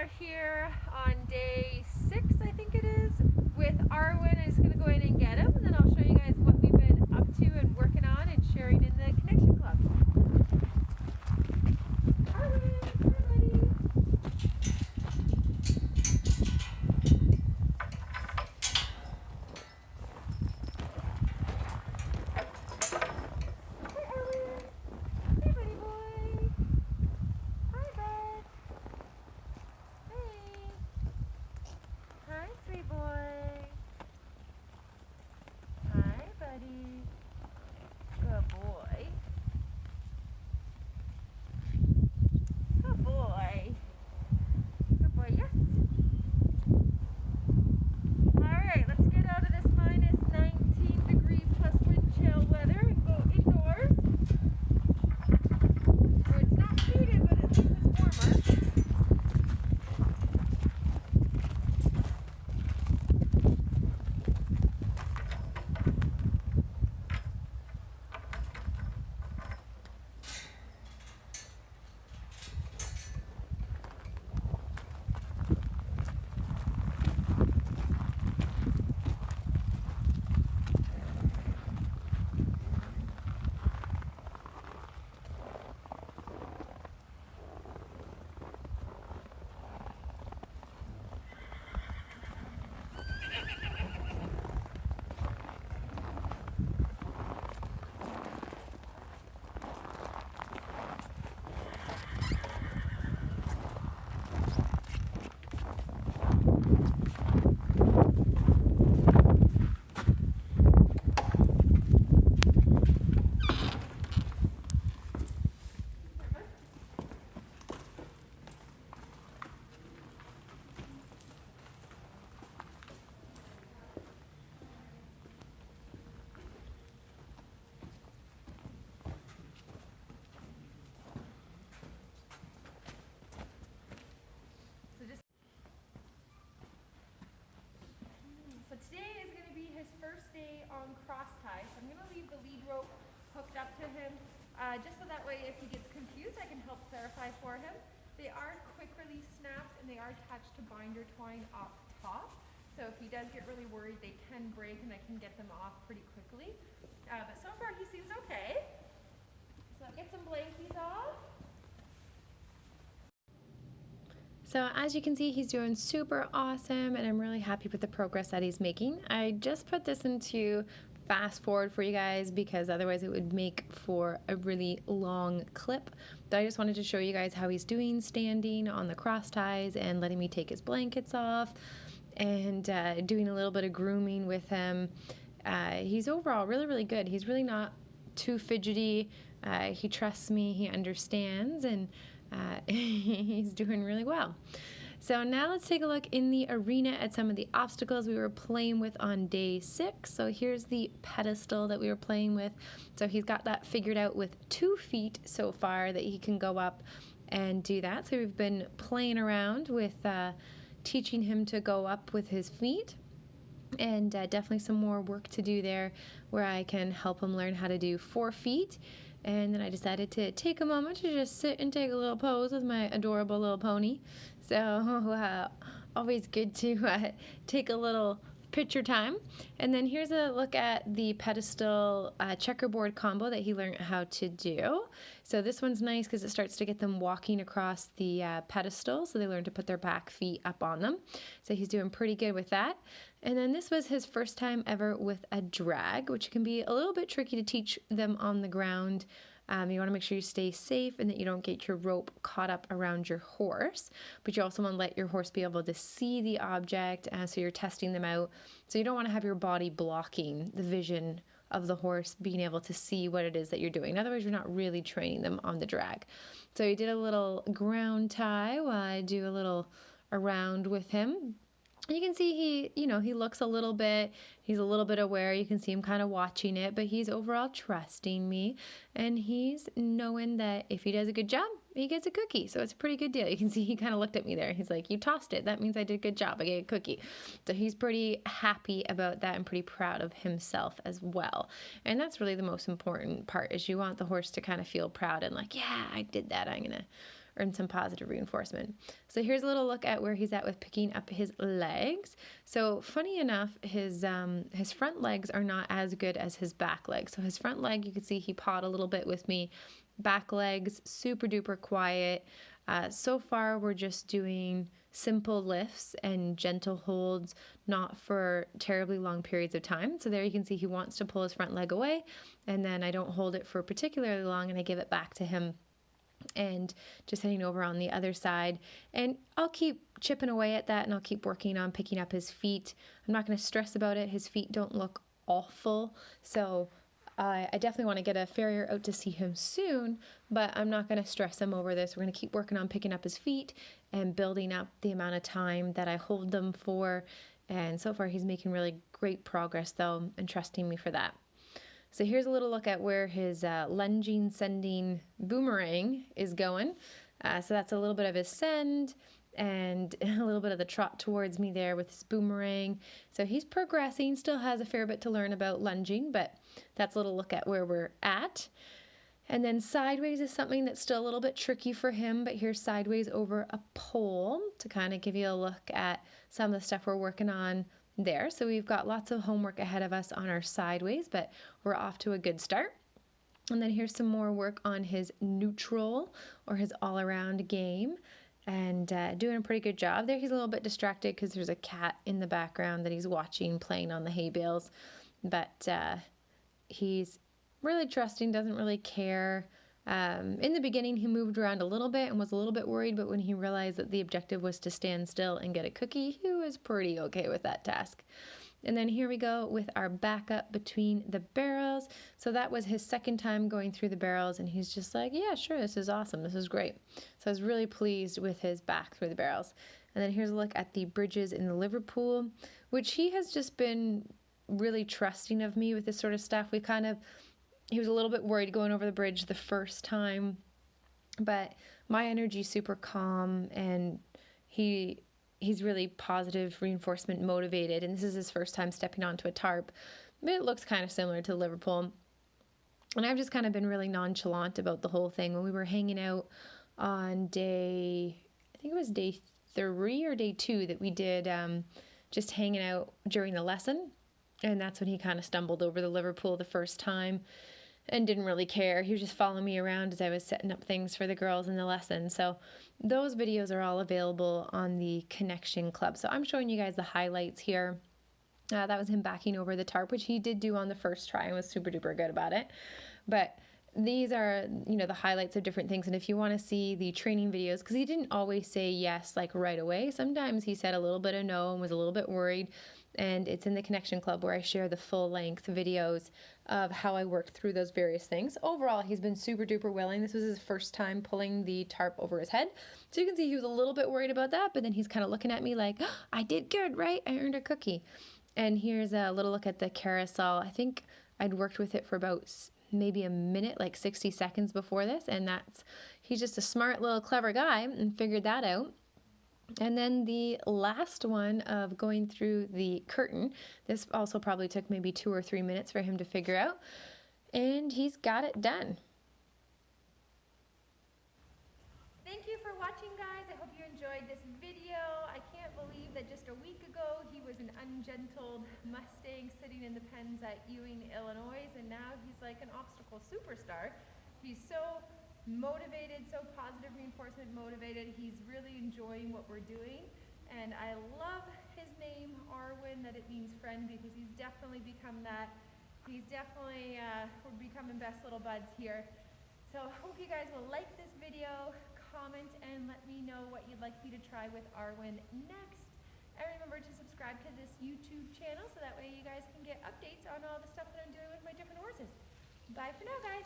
are here on day 6, I think it is, with Arwin. I'm just going to go in and get him, and then I'll show you guys what we've been up to and working on and sharing in the Connection Club. Arwin, hi buddy. Hi Arwin. Hey buddy boy. Hi bud. Hey. Hi sweet boy. Hi buddy. Good boy. Good boy. Good boy, yes. Alright, let's get out of this minus 19 degree plus wind chill weather and go indoors. So it's not heated, but at least it's warmer. So today is going to be his first day on cross tie. So I'm going to leave the lead rope hooked up to him just so that way if he gets confused I can help clarify for him. They are quick release snaps and they are attached to binder twine up top. So if he does get really worried they can break and I can get them off pretty quickly. But so far he seems okay. So I'll get some blankies off. So as you can see, he's doing super awesome and I'm really happy with the progress that he's making. I just put this into fast forward for you guys because otherwise it would make for a really long clip. But I just wanted to show you guys how he's doing standing on the cross ties and letting me take his blankets off and doing a little bit of grooming with him. He's overall really good. He's really not too fidgety. He trusts me, he understands, and he's doing really well. So now let's take a look in the arena at some of the obstacles we were playing with on day 6. So here's the pedestal that we were playing with. So he's got that figured out with 2 feet so far that he can go up and do that. So we've been playing around with teaching him to go up with his feet. And definitely some more work to do there where I can help him learn how to do 4 feet. And then I decided to take a moment to just sit and take a little pose with my adorable little pony. So always good to take a little picture time. And then here's a look at the pedestal checkerboard combo that he learned how to do. So this one's nice because it starts to get them walking across the pedestal, so they learn to put their back feet up on them. So he's doing pretty good with that. And then this was his first time ever with a drag, which can be a little bit tricky to teach them on the ground. You want to make sure you stay safe and that you don't get your rope caught up around your horse, but you also want to let your horse be able to see the object, so you're testing them out. So you don't want to have your body blocking the vision of the horse being able to see what it is that you're doing. Otherwise, you're not really training them on the drag. So he did a little ground tie while I do a little around with him. You can see he looks a little bit, he's a little bit aware. You can see him kind of watching it, but he's overall trusting me, and he's knowing that if he does a good job, he gets a cookie. So it's a pretty good deal. You can see he kind of looked at me there. He's like, you tossed it. That means I did a good job. I get a cookie. So he's pretty happy about that and pretty proud of himself as well. And that's really the most important part, is you want the horse to kind of feel proud and like, yeah, I did that. I'm going to earn some positive reinforcement. So here's a little look at where he's at with picking up his legs. So funny enough, his front legs are not as good as his back legs. So his front leg, you can see he pawed a little bit with me. Back legs, super duper quiet. So far, we're just doing simple lifts and gentle holds, not for terribly long periods of time. So there you can see he wants to pull his front leg away, and then I don't hold it for particularly long, and I give it back to him. And just heading over on the other side, and I'll keep chipping away at that, and I'll keep working on picking up his feet. I'm not going to stress about it. His feet don't look awful, so I definitely want to get a farrier out to see him soon, but I'm not going to stress him over this. We're going to keep working on picking up his feet and building up the amount of time that I hold them for. And so far he's making really great progress though, and trusting me for that. So here's a little look at where his lunging, sending boomerang is going. So that's a little bit of his send and a little bit of the trot towards me there with his boomerang. So he's progressing, still has a fair bit to learn about lunging, but that's a little look at where we're at. And then sideways is something that's still a little bit tricky for him, but here's sideways over a pole to kind of give you a look at some of the stuff we're working on there. So we've got lots of homework ahead of us on our sideways, but we're off to a good start. And then here's some more work on his neutral or his all-around game, and doing a pretty good job there. He's a little bit distracted because there's a cat in the background that he's watching playing on the hay bales, but he's really trusting, doesn't really care. In the beginning he moved around a little bit and was a little bit worried, but when he realized that the objective was to stand still and get a cookie, he was pretty okay with that task. And then here we go with our backup between the barrels. So that was his second time going through the barrels, and he's just like, yeah, sure, this is awesome, this is great. So I was really pleased with his back through the barrels. And then here's a look at the bridges in the Liverpool, which he has just been really trusting of me with this sort of stuff. He was a little bit worried going over the bridge the first time, but my energy's super calm, and he's really positive, reinforcement motivated, and this is his first time stepping onto a tarp. It looks kind of similar to Liverpool, and I've just kind of been really nonchalant about the whole thing. When we were hanging out on I think it was day 3 or day 2 that we did just hanging out during the lesson, and that's when he kind of stumbled over the Liverpool the first time and didn't really care. He was just following me around as I was setting up things for the girls in the lesson. So those videos are all available on the Connection Club. So I'm showing you guys the highlights here. That was him backing over the tarp, which he did do on the first try and was super duper good about it. But these are, the highlights of different things. And if you want to see the training videos, because he didn't always say yes like right away. Sometimes he said a little bit of no and was a little bit worried. And it's in the Connection Club where I share the full-length videos of how I worked through those various things. Overall, he's been super duper willing. This was his first time pulling the tarp over his head. So you can see he was a little bit worried about that, but then he's kind of looking at me like, oh, I did good, right? I earned a cookie. And here's a little look at the carousel. I think I'd worked with it for about maybe a minute, like 60 seconds before this, and he's just a smart little clever guy and figured that out. And then the last one of going through the curtain, this also probably took maybe 2 or 3 minutes for him to figure out, and he's got it done. Thank you for watching, guys. I hope you enjoyed this video. I can't believe that just a week ago he was an ungentled Mustang sitting in the pens at Ewing, Illinois, and now he's like an obstacle superstar. He's so motivated, so positive reinforcement motivated. He's really enjoying what we're doing, and I love his name, Arwin, that it means friend, because he's definitely become that. He's definitely, we're becoming best little buds here. So I hope you guys will like this video, comment, and let me know what you'd like me to try with Arwin next. And remember to subscribe to this YouTube channel so that way you guys can get updates on all the stuff that I'm doing with my different horses. Bye for now, guys.